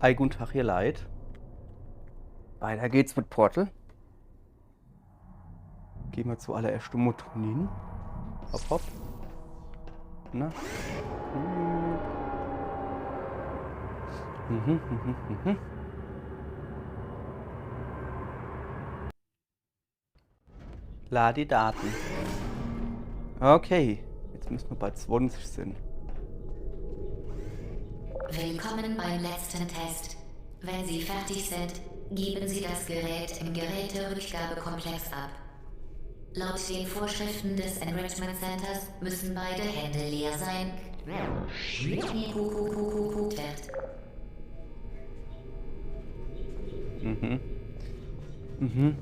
Ei, guten Tag, ihr Leid. Weiter geht's mit Portal. Gehen wir zuallererst um Motonin. Hopp, hopp. Na? Mhm. Lad die Daten. Okay, jetzt müssen wir bei 20 sind. Willkommen beim letzten Test. Wenn Sie fertig sind, geben Sie das Gerät im Geräterückgabekomplex ab. Laut den Vorschriften des Enrichment Centers müssen beide Hände leer sein.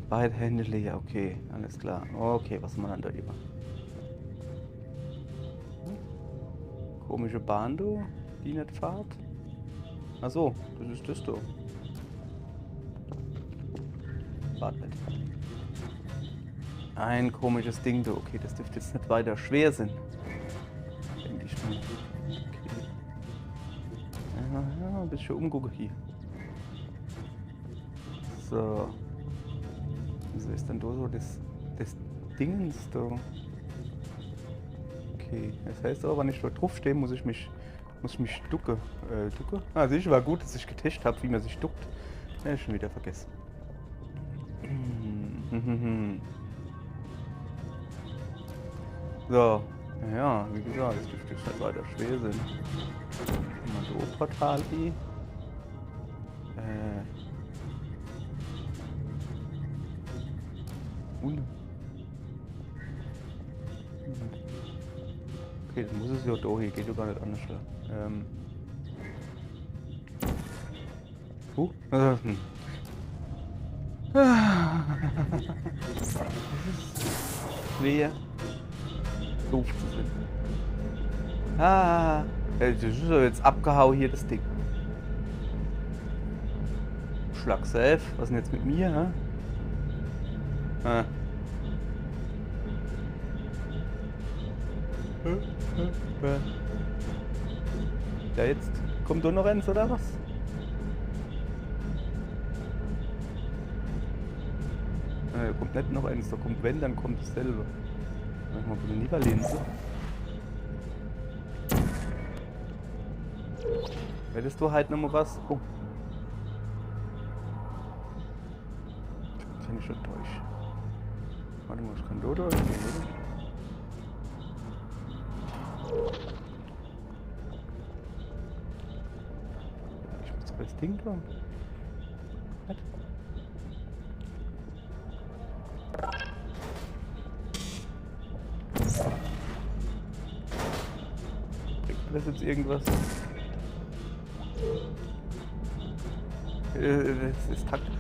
Beide Hände leer, okay, alles klar. Okay, was haben wir dann da über? Komische Bahn, du, die nicht fahrt. Ach so, das ist das, du. Fahrt nicht. Ein komisches Ding, du. Okay, das dürfte jetzt nicht weiter schwer sein. Denke ich mal. Okay. Ja, ein bisschen umgucken hier. So. Wieso ist denn da so das Dingens da? Okay, das heißt aber, wenn ich da drauf stehe, muss ich mich ducken. Ducken? Ah, sicher, war gut, dass ich getestet habe, wie man sich duckt. Ja, schon wieder vergessen. So, ja, wie gesagt, das dürfte jetzt halt weiter schwer sein. Kommando-Portal hier. Okay, dann muss es ja da hier, geht ja gar nicht anders. Schwer. Doof zu sein. Das ist ja jetzt abgehauen hier, das Ding. Schlag safe. Was ist denn jetzt mit mir, hä? Ja, jetzt kommt da noch eins oder was? Da kommt nicht noch eins, da kommt wenn, dann kommt dasselbe. Mal von der Niederlinse. Hättest du halt noch mal was? Oh. Kann ich schon durch. Warte mal, ich kann da durch. Ich muss das Ding tun. Was? Bringt das jetzt irgendwas? Das ist taktisch.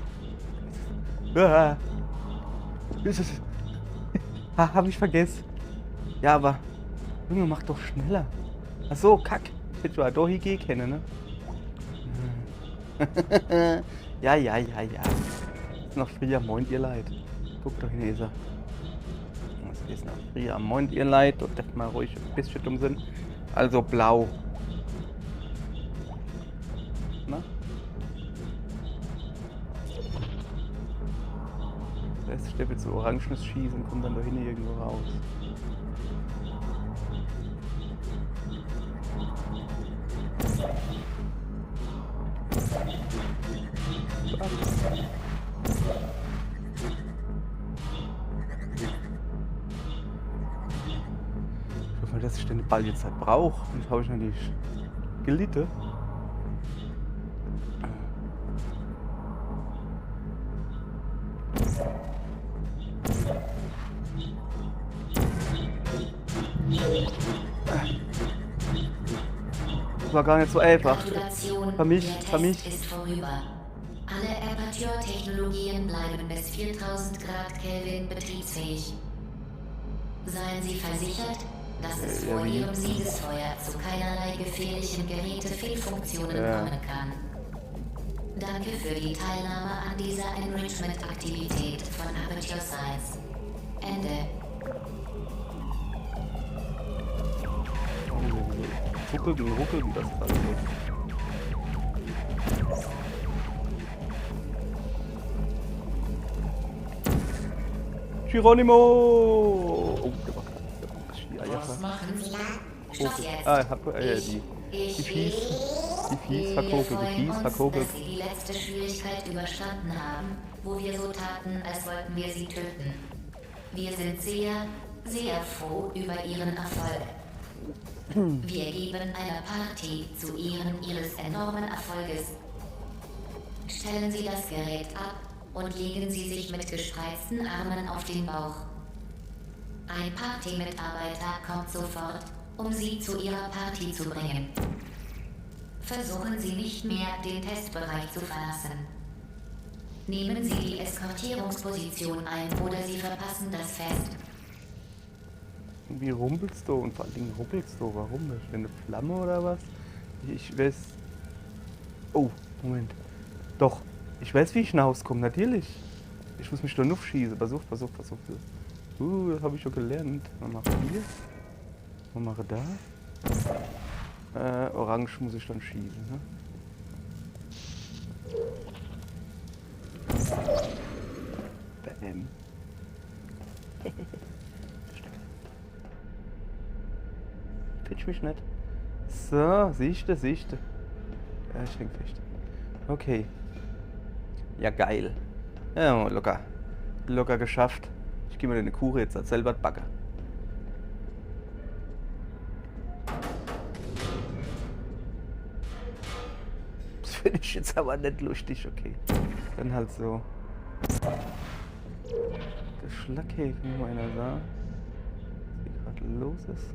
Hab ich vergessen. Ja, aber Junge, mach doch schneller. Ach so, kack. Ich hätte ja doch hier kennen, ne? Ja. Ist noch früh am Moin, ihr Leid. Guckt doch, Leser. Es ist noch früh am Moin, ihr Leid. Dort darf mal ruhig ein bisschen dumm sind. Also blau. Na? Das heißt, ich darf jetzt so Orangenes schießen und kommt dann da hinten irgendwo raus. Ich hoffe, dass ich den Ball jetzt halt brauche. Das habe ich natürlich gelitten. Das war gar nicht so einfach. Vermischt. Ist vorüber. Alle Aperture-Technologien bleiben bis 4000 Grad Kelvin betriebsfähig. Seien Sie versichert, dass es vor Ihrem Siegesfeuer zu keinerlei gefährlichen Geräte-Fehlfunktionen kommen kann. Danke für die Teilnahme an dieser Enrichment-Aktivität von Aperture Science. Ende. Ruckeln, das gerade. Geronimo! Oh, der war knapp. Der war richtig die Eier. Was machen Sie da? Stopp jetzt. Ah, die Fies verkokelt, die Fies verkokelt. Dass Sie die letzte Schwierigkeit überstanden haben, wo wir so taten, als wollten wir Sie töten. Wir sind sehr, sehr froh über Ihren Erfolg. Wir geben eine Party zu Ehren Ihres enormen Erfolges. Stellen Sie das Gerät ab und legen Sie sich mit gespreizten Armen auf den Bauch. Ein Party-Mitarbeiter kommt sofort, um Sie zu Ihrer Party zu bringen. Versuchen Sie nicht mehr, den Testbereich zu verlassen. Nehmen Sie die Eskortierungsposition ein oder Sie verpassen das Fest. Wie rumpelst du? Und vor allen Dingen rumpelst du? Warum? Ist eine Flamme oder was? Ich weiß... Oh, Moment. Doch, ich weiß, wie ich hinauskomme, natürlich. Ich muss mich doch nur schießen. Pass auf. Das habe ich schon gelernt. Was mache ich hier? Was mache ich da? Orange muss ich dann schießen, ne? Bam. Pitch mich nicht. So, siehste. Ja, ich häng fest. Okay. Ja, geil. Ja, locker. Locker geschafft. Ich gehe mir eine Kuche jetzt als selber backen. Das finde ich jetzt aber nicht lustig, okay. Dann halt so. Der Schlackhäfen, wie meiner sah. Was hier gerade los ist.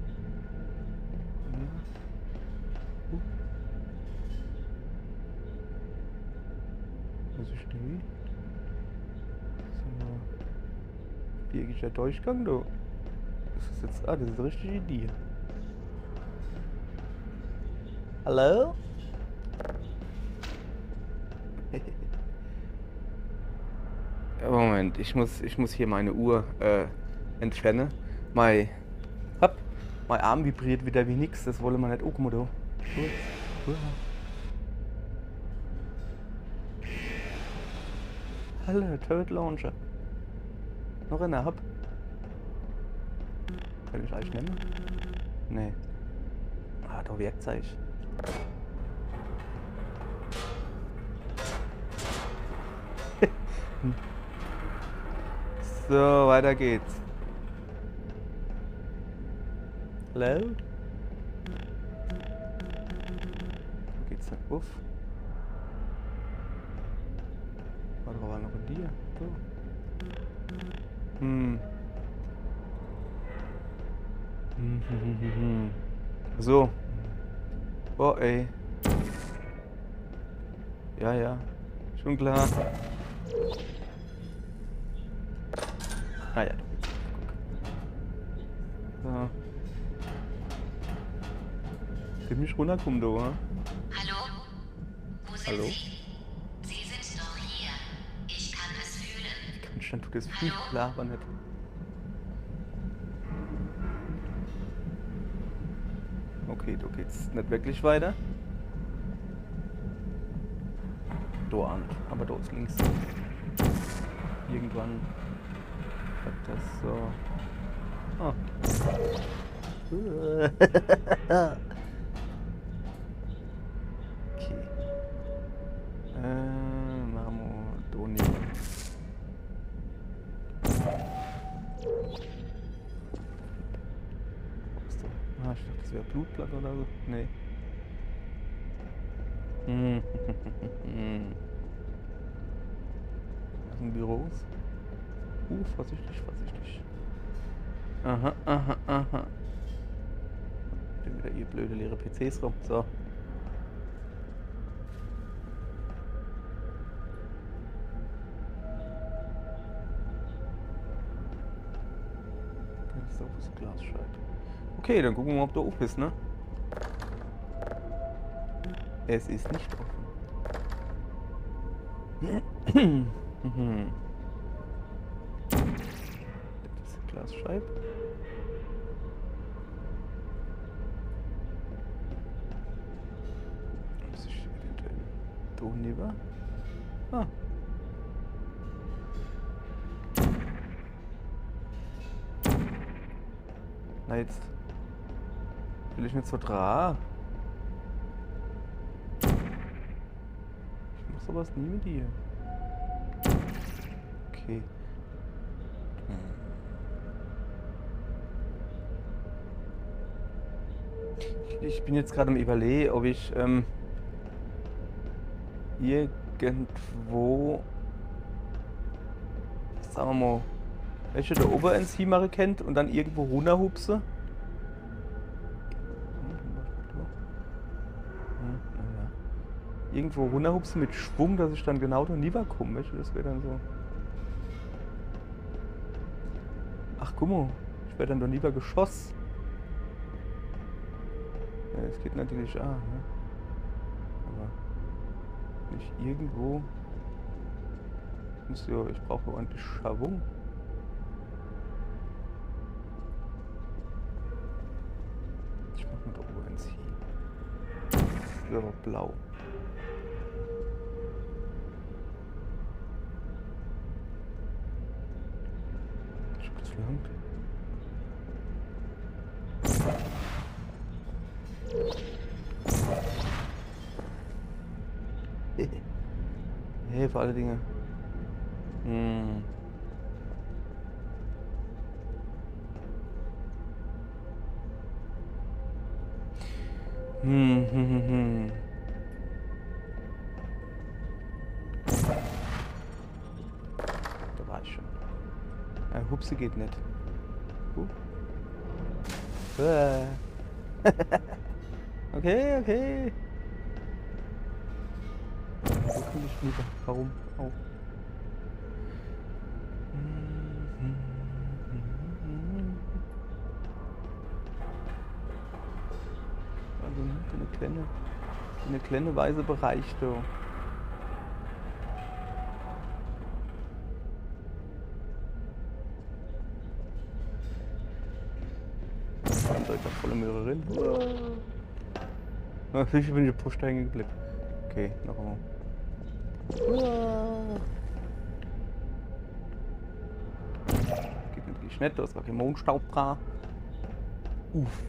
Ja. Weiß ich nicht. So. Birgischer Durchgang, du. Das ist jetzt. Ah, das ist eine richtige Idee. Hallo? Moment, ich muss hier meine Uhr entfernen. Mein Arm vibriert wieder wie nix, das wollen wir nicht. Oh, guck mal da. Hallo, Turret Launcher. Noch eine hab. Kann ich eigentlich nehmen? Nee. Ah, da Werkzeug. So, weiter geht's. Hallo? Wo geht's denn? Uff. Warte, war noch in dir? So. So. Oh, ey. Ja. Schon klar. Ah ja, so. Ziemlich runterkommen, du, oder? Hallo? Wo sind Hallo? Sie? Sie sind doch hier. Ich kann es fühlen. Wie kannst du das viel klarer nicht? Okay, du geht's nicht wirklich weiter. Da an, aber da ist links. Irgendwann hat das so. Oh. Okay. Machen wir da nicht. Ah, ich dachte, das wäre Blutblatt oder so. Nee. Das sind Büros. Vorsichtig. Aha. Stehen wieder ihr blöde leere PCs rum. So. Das ist auch das Glasscheibe. Okay, dann gucken wir mal, ob der offen ist, ne? Es ist nicht offen. Das ist eine Glasscheibe. Muss ich eventuell da nehmen? Ah. Na jetzt will ich nicht so dran. Ich mach sowas nie mit dir. Okay. Ich bin jetzt gerade am Überlegen, ob ich irgendwo, sagen wir mal, welche der Oberenzimmer kennt und dann irgendwo runterhupse. Irgendwo runterhupse mit Schwung, dass ich dann genau da nie komme. Weißt du, das wäre dann so. Ach, guck mal, ich werde dann doch lieber geschossen. Ja, das geht natürlich auch, ne? Aber nicht irgendwo. Ich brauche ordentlich Schwung. Ich mach mit der Oberenzieher. Das wäre aber blau. Hey, für alle Dinge. Da war ich schon. Hupsi geht nicht. Okay, okay. Wo krieg ich lieber? Warum? Oh. Also eine kleine weiße Bereich da. Direkt auf volle Möhre rein. Natürlich bin ich pro Stein geblieben. Okay, noch einmal. Geht natürlich nicht, da ist gar kein Mondstaub dran. Uff.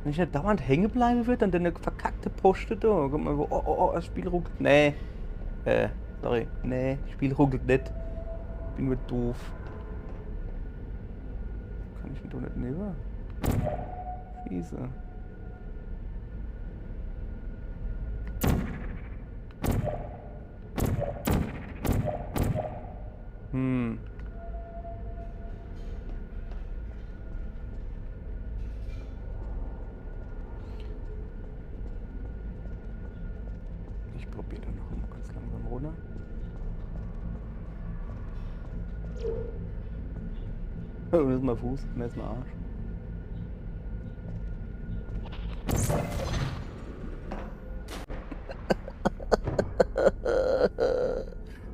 Wenn ich nicht dauernd hängen bleiben würde, dann eine verkackte Poste da. Guck mal, oh, das Spiel ruckelt. Nee. Sorry. Nee, das Spiel ruckelt nicht. Ich bin nur doof. Kann ich ihn doch nicht nehmen? Schieße. Ich probiere dann noch mal ganz langsam runter. Oh, das ist mein Fuß, das ist mein Arsch.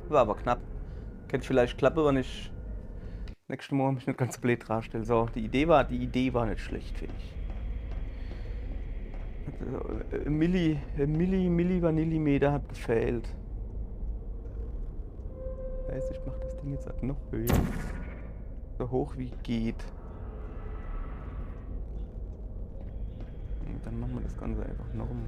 War aber knapp. Könnte vielleicht klappen, wenn ich nächstes Mal mich nicht ganz blöd darstelle. So, die Idee war nicht schlecht, finde ich. Millimeter hat gefehlt. Heißt, ich mache das Ding jetzt halt noch höher. So hoch wie geht. Und dann machen wir das Ganze einfach noch mal.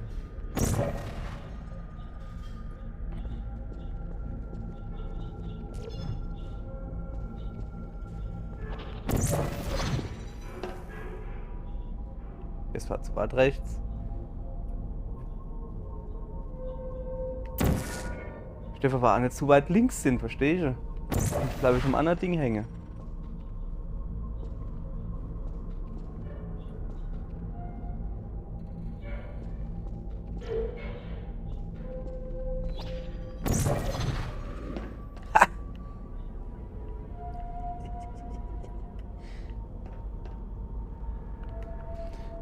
Es war zu weit rechts. Stefan war auch nicht zu weit links sind, verstehst du? Ich bleibe am anderen Ding hängen.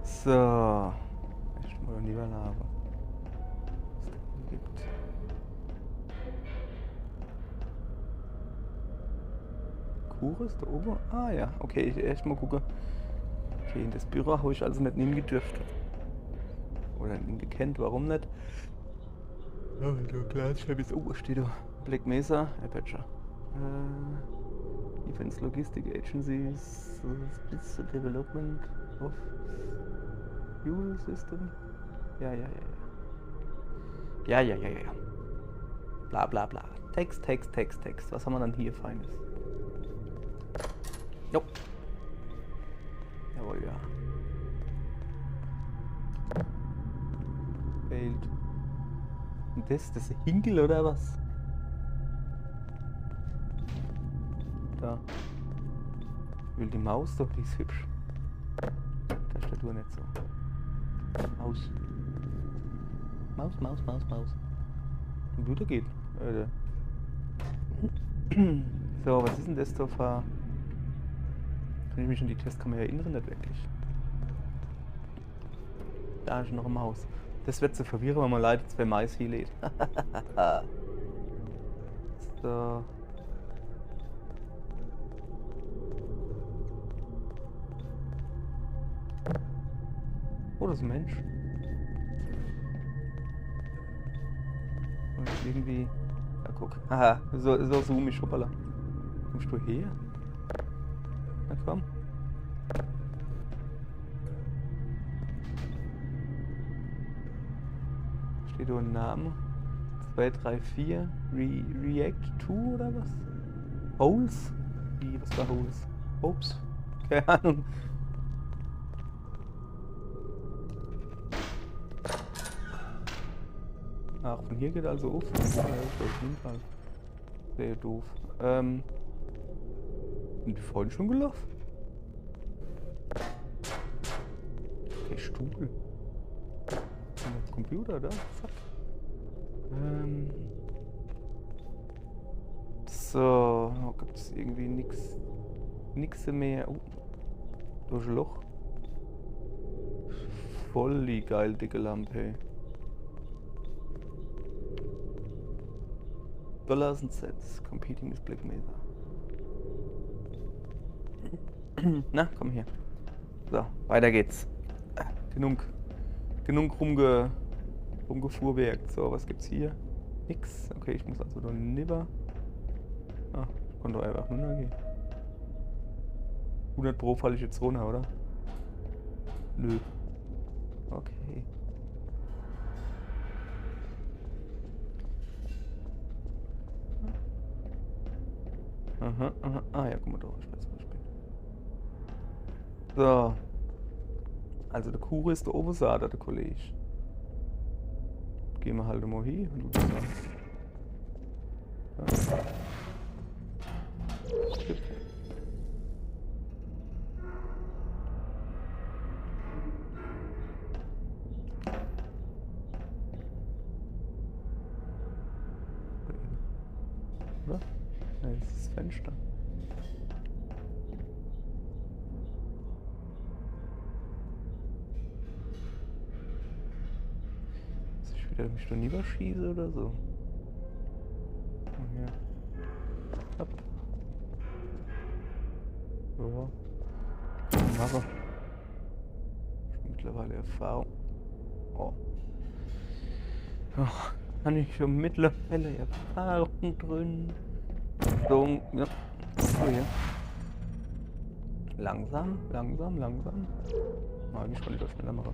So. Ich muss lieber labern. Was gibt. Kures da oben? Ah ja, okay, ich erst mal gucken. Okay, in das Büro habe ich also nicht nehmen gedürft. Oder nicht gekannt, warum nicht? Oh, da klar, ich habe jetzt. Oh, steht da. Black Mesa, Aperture. Defense Logistic Agencies, splits the development of fuel system. Ja. Bla bla bla. Text. Was haben wir dann hier Feines? Jo. Jawohl, ja. Failed. Und das ist Hinkel oder was? Da. Ich will die Maus doch, die ist hübsch. Tastatur nicht so. Maus. Maus. Computer geht. Alter. So, was ist denn das da für... Kann ich mich an die Testkamera erinnern? Nicht wirklich. Da ist noch eine Maus. Das wird zu verwirren, wenn man leider 2 Mais hier lädt. So. Oh, das ist ein Mensch. Und irgendwie... Ja, guck. Haha, so zoom ich, hoppala. Kommst du her? Na komm. Steht da ein Name? 2, 3, 4. React 2 oder was? Holes? Wie, was war Holes? Hopes? Keine Ahnung. Ach, von hier geht also auf. Ja, auf jeden Fall. Sehr doof. Sind die vorhin schon gelaufen? Okay, Stuhl. Computer, da? Fuck. So, gibt es irgendwie nix mehr. Oh, da ist ein Loch. Voll die geil dicke Lampe, hey. Dollars and Cents, competing with Black Mesa. Na, komm her. So, weiter geht's. Genug rumgefuhrwerkt. So, was gibt's hier? Nix. Okay, ich muss also da nibber. Ah, ich konnte einfach runtergehen. 100 Pro falle ich jetzt runter, oder? Nö. Okay. Aha. Ah ja, guck mal da, ich weiß, was ich bin. So. Also der Kuh ist da oben, sagt der Kollege. Gehen wir halt mal hin und du sagst. Ja. Oder? Ja, das ist das Fenster. Dass ich wieder mich da niederschieße oder so. Ja. Hopp. So. Mache. Schon mittlerweile Erfahrung. Oh. Kann ich schon mittlerweile Erfahrung drin. So, ja. So hier. Langsam. Eigentlich kann ich das schneller machen.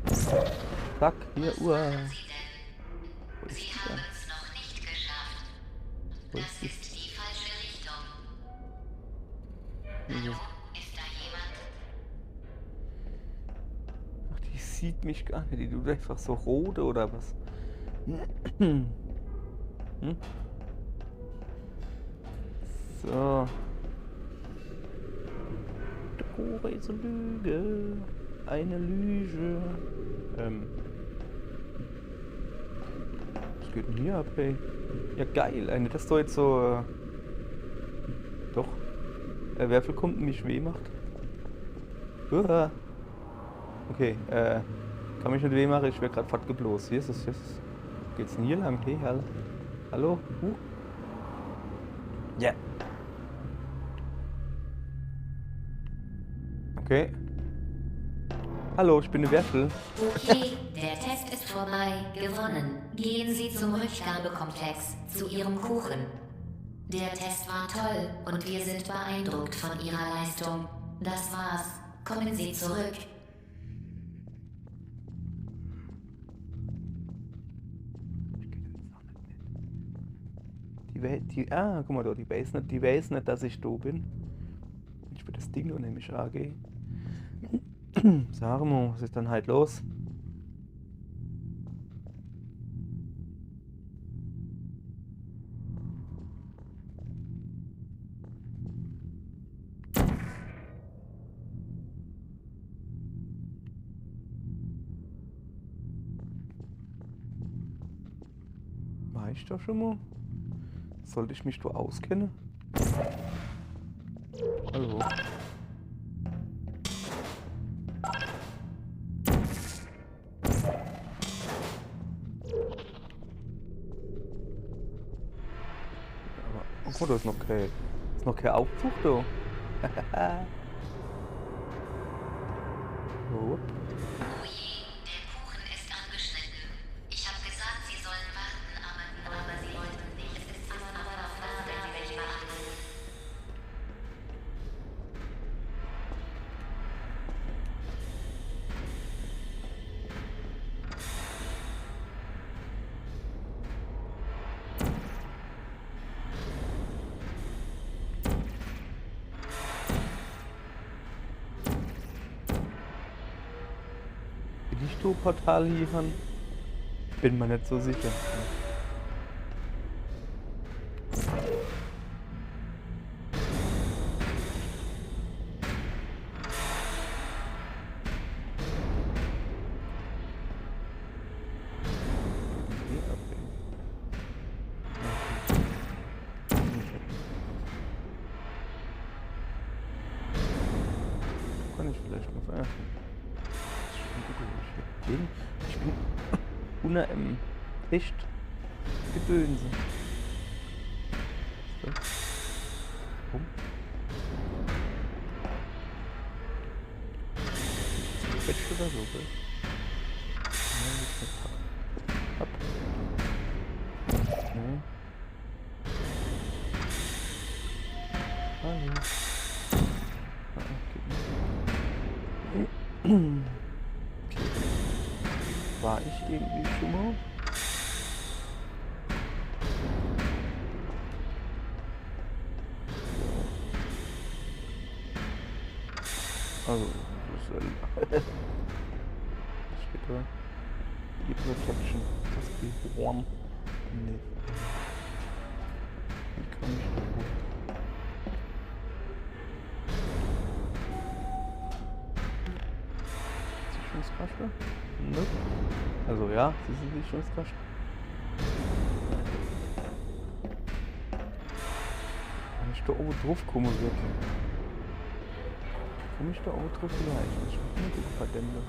Zack, hier, Uhr. Wo ist die denn? Wo ist die? Hier. Ach, die sieht mich gar nicht. Die tut einfach so rot oder was? Hm? So. Der Kuh ist eine Lüge. Eine Lüge. Was geht denn hier ab, ey? Ja, geil. Eine, das doch jetzt so. Doch. Wer für Kunden mich weh macht? Okay, kann mich nicht weh machen, ich werde gerade fortgeblost. Hier ist es. Geht's denn hier lang? Hey, hallo? Ja. Yeah. Okay. Hallo, ich bin eine Werfel. Okay, der Test ist vorbei. Gewonnen. Gehen Sie zum Rückgabekomplex, zu Ihrem Kuchen. Der Test war toll und wir sind beeindruckt von Ihrer Leistung. Das war's. Kommen Sie zurück. Guck mal da, die weiß nicht, dass ich da bin. Ich will das Ding noch nämlich angehen. Sag mal, was ist dann halt los? War ich da schon mal? Sollte ich mich da auskennen? Hallo. Oh, da ist noch kein Aufzug da. Oh. Oh je, der Kuchen ist angeschnitten. Ich habe gesagt, Sie sollen warten, aber Sie wollten nicht. Es ist aber noch da, wenn Sie mich warten. Will ich da Portal hier haben? Bin mir nicht so sicher. Kann ich vielleicht noch veröffentlichen. Ich bin unter echt Gedönse. So. Warum? Quetscht oder so, gell? Nein, nicht mit Ab. Nee. Hallo. Okay. War ich irgendwie schon mal? Also, das ist was steht da? Die Protection. Das ist warm. Nee. Wie komme ich da hoch? Sicherungstasche? Nope. Also ja, das ist die Sicherungstasche. Wenn ich da oben drauf komme, wird. Komme ich da oben drauf vielleicht? Das ist schon eine gute Verdämmte.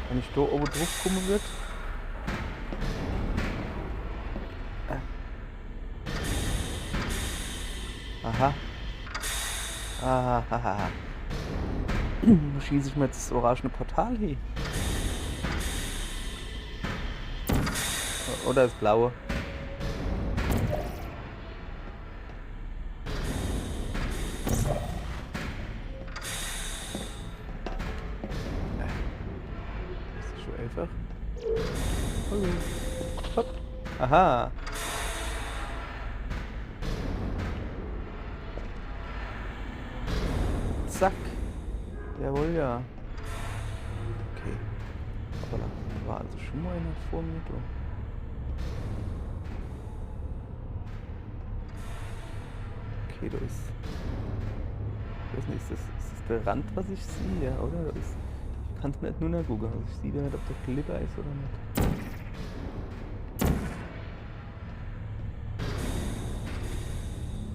Wenn ich da oben drauf kommen wird. Aha. Aha. Wo schieße ich mir jetzt das orangene Portal hin? Oder das blaue? Das ist schon einfach. Hopp. Aha. Zack. Jawohl, ja. Okay. Aber da war also schon mal einer vor mir, du. Okay, da ist. Ich weiß nicht, ist das der Rand, was ich sehe, ja, oder? Da ist, ich kann es nicht nur nachgucken. Also ich sehe ja nicht, ob das Glibber ist oder nicht.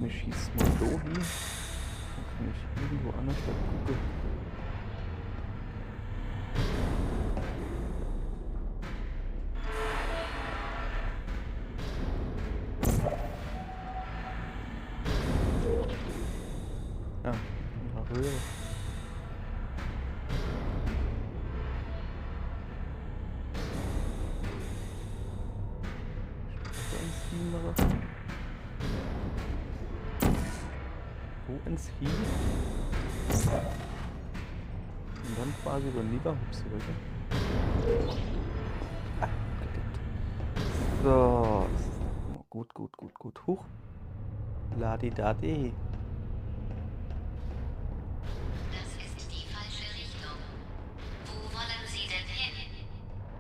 Ich schieße mal so hin. Dann kann ich irgendwo anders gucken. Ja, eine Röhre. ins Heat. Und dann quasi über den Lieberhups rüber. Ah, gedippt. So. Gut. Huch. Ladi-dadi. Das ist die falsche Richtung. Wo wollen Sie denn hin?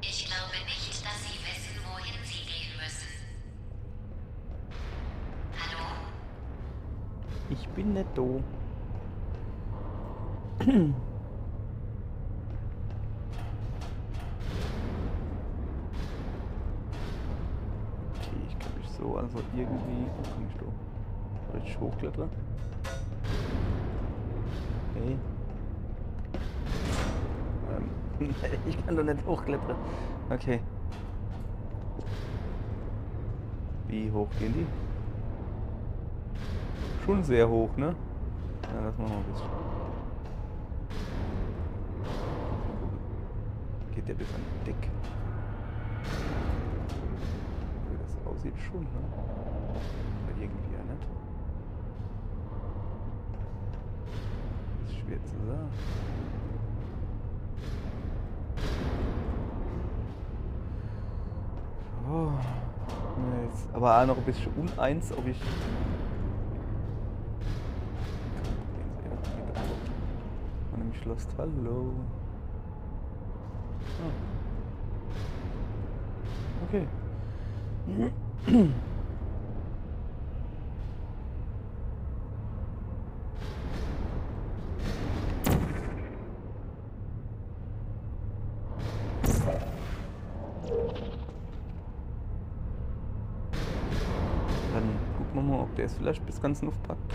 Ich glaube nicht, dass Sie wissen, wohin Sie gehen müssen. Hallo? Ich bin nicht da. Okay, ich kann mich so, also irgendwie, wo kann ich da? Richtig hochklettern? Okay. Ich kann doch nicht hochklettern. Okay. Wie hoch gehen die? Schon sehr hoch, ne? Ja, das machen wir ein bisschen. Geht der bis an die Decke? Wie das aussieht schon, ne? Aber irgendwie ja nicht. Ist schwer zu sagen. Oh. Jetzt aber auch noch ein bisschen uneins, ob ich... Und nämlich Lost. Hallo. Ah. Okay. Dann gucken wir mal, ob der es vielleicht bis ganz aufpackt.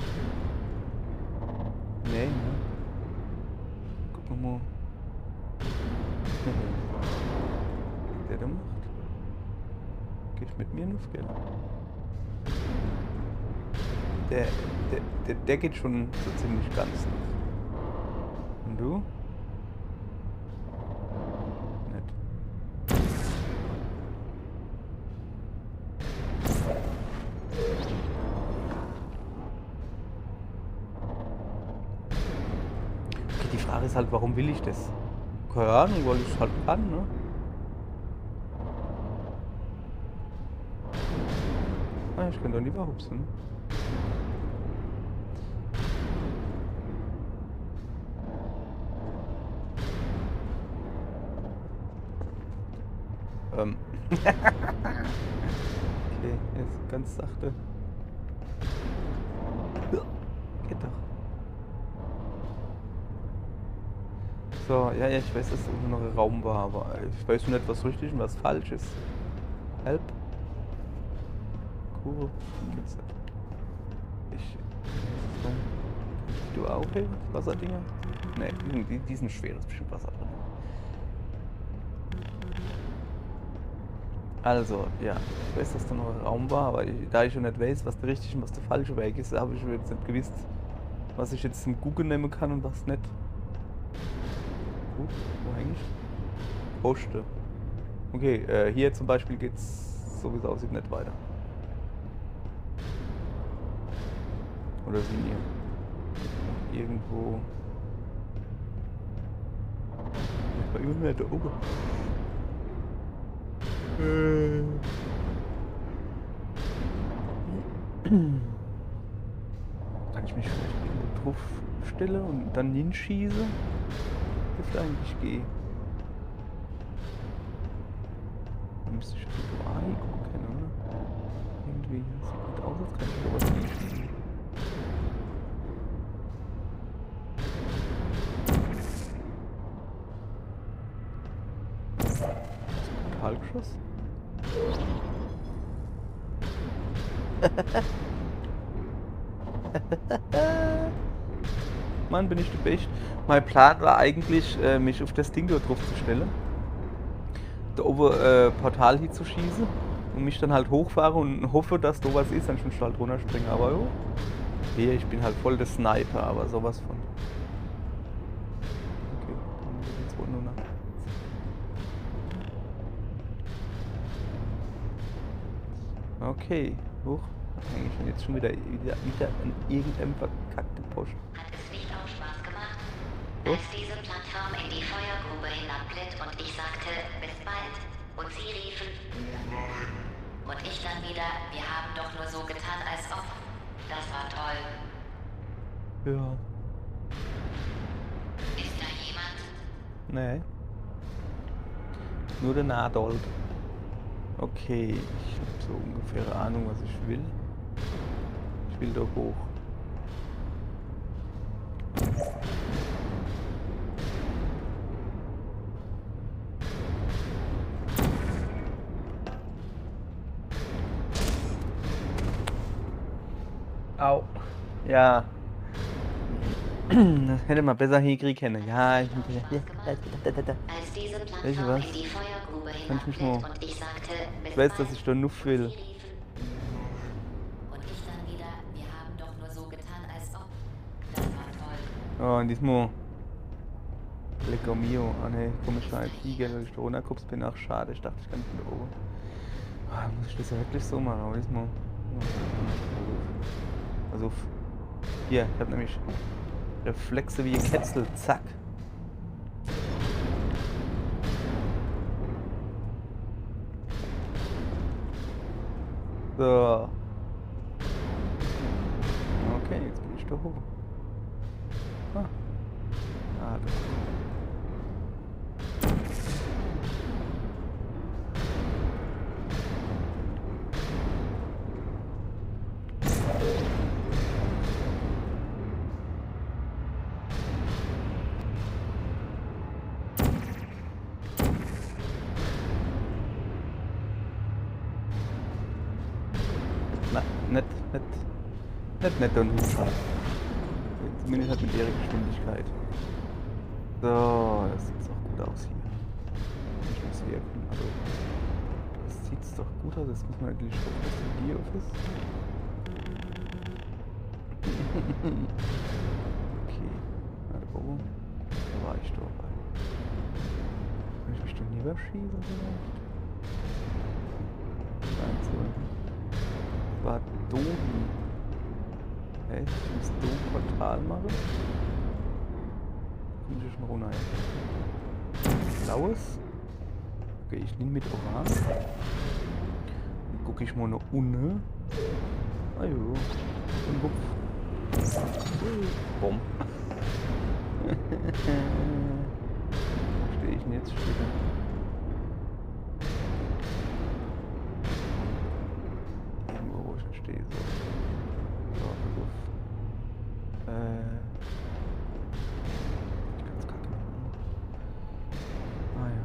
Nee, ne? Gucken wir mal. Was der da macht. Geht mit mir nuff, gell? Der geht schon so ziemlich ganz nuff. Und du? Nett. Okay, die Frage ist halt, warum will ich das? Keine Ahnung, weil ich es halt kann, ne? Ah, ich kann doch lieber hupsen. Okay, jetzt ganz sachte. Geht doch. So, ja, ich weiß, dass es unten noch ein Raum war, aber ich weiß nicht, was richtig und was falsch ist. Help. Cool. Gibt's nicht. Du auch hier? Wasserdinger? Ne, die sind schwer, das ist bestimmt Wasser drin. Also, ja, ich weiß, dass da noch ein Raum war, aber da ich schon nicht weiß, was der richtige und was der falsche Weg ist, habe ich jetzt nicht gewusst, was ich jetzt zum Google nehmen kann und was nicht. Wo eigentlich? Poste. Okay, hier zum Beispiel geht's, so wie es aussieht, nicht weiter. Oder sind hier irgendwo... Ich war immer mehr da oben. Kann ich mich vielleicht irgendwo drauf stellen und dann hinschieße? Dürfte eigentlich gehen. Dann müsste ich gucken, oder? Irgendwie sieht gut aus, als kann ich sowas hinschießen. Totalgeschoss? Mann, bin ich der Best. Mein Plan war eigentlich, mich auf das Ding da drauf zu stellen. Da oben Portal hier zu schießen und mich dann halt hochfahren und hoffe, dass da was ist, dann schon halt runterspringen. Aber jo, hier, ich bin halt voll der Sniper, aber sowas von. Okay, dann geht jetzt wohl nur nach. Okay, hoch. Hänge ich denn jetzt schon wieder an irgendeinem verkackten Frosch. Hat es nicht auch Spaß gemacht? Was? Als diese Plattform in die Feuergrube hinabglitt und ich sagte, bis bald. Und sie riefen, und ich dann wieder, wir haben doch nur so getan, als ob. Das war toll. Ja. Ist da jemand? Nee. Nur der Nadold. Okay, ich habe so ungefähr Ahnung, was ich will. Ich will da hoch. Au. Ja. Das hätte man besser hinkriegen können. Ja, ich Als diese Welche Plattform was? in die Feuergrube Kann ich mich hinabglitt mal. und ich sagte, bis Ich weiß, bald. dass ich da Nuff will. Sie riefen, und ich dann wieder, wir haben doch nur so getan, als ob. Das war toll. Oh, und diesmal. Lecker mio. Ah ne, komisch war nicht hier, weil ich da runterguckst bin. Ach schade, ich dachte, ich kann von da oben. Ah, muss ich das ja wirklich so machen, aber diesmal. Also, hier, ich hab nämlich Reflexe wie ein Ketzel. Zack. So. Okay, jetzt bin ich da hoch. Ah. Ah, das. Na, nicht und Hüpfer. Zumindest halt mit ihrer Geschwindigkeit. So, das sieht auch gut aus hier. Ich muss wirken. Also, das sieht's doch gut aus. Jetzt muss man natürlich gucken, dass die hier auf ist. Okay. Na, da oben. Da war ich doch bei. Kann ich mich da niederschießen vielleicht? Nein, so. War Dohi. Echt? Ich muss Do-Portal machen? Komm ich schon runter. Blaues. Okay, ich nehme mit Orange. Dann gucke ich mal nach unten. Ah jo. Und hupf. Bumm. Wo stehe ich denn jetzt später? Irgendwo, wo ich denn stehe. So. So, pass auf. Ich kann's kacke machen. Ah ja.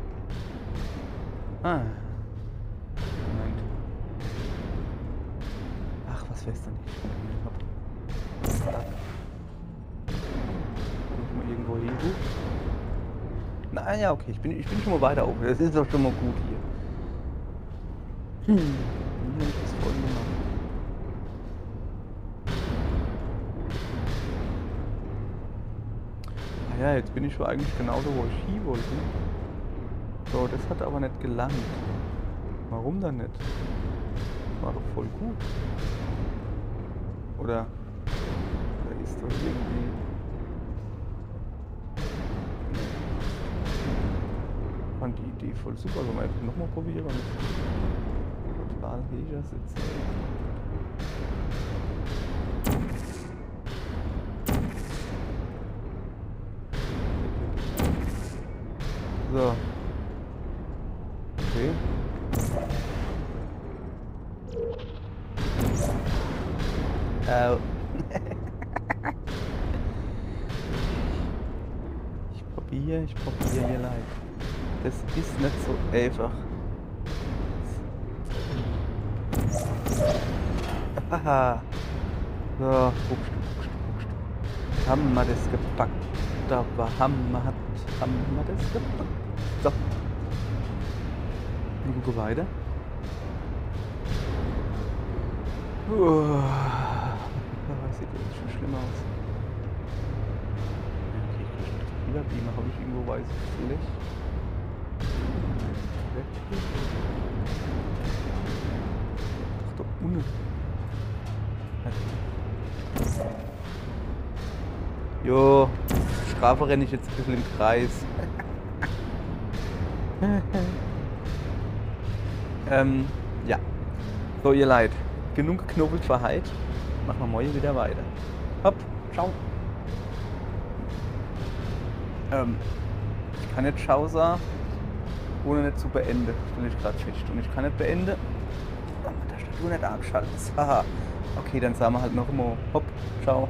Ah. Moment. Ach, was weiß denn nicht? Kann ich mal irgendwo hin? Na ja, okay, ich bin schon mal weiter auf. Das ist doch schon mal gut hier. Wie habe ich das vorhin gemacht? Ah ja, jetzt bin ich schon eigentlich genau da, wo ich hin wollte. So, das hat aber nicht gelangt. Warum dann nicht? War doch voll gut. Oder ist doch irgendwie... Ich fand die Idee voll super. Sollen wir einfach nochmal probieren? Total Heger sitzen. So. Okay. Ich probiere hier live. Das ist nicht so einfach. Haha. So, guckst du. Haben wir das gepackt? Da war haben wir das gepackt? So. Wir gucken weiter. Das sieht jetzt schon schlimmer aus. Okay, ich krieg noch wieder Beamer, habe ich irgendwo weiß vielleicht. Ach, da unten. Jo, Strafe renne ich jetzt ein bisschen im Kreis. Ja. So, ihr Leid. Genug geknubbelt für heute. Machen wir morgen wieder weiter. Hopp, ciao. Ich kann nicht Ciao sagen, ohne nicht zu beenden. Das stelle ich gerade fest. Und ich kann nicht beenden, wenn man der Statue nicht abgeschaltet ist. Haha. Okay, dann sagen wir halt noch mal Hopp, ciao.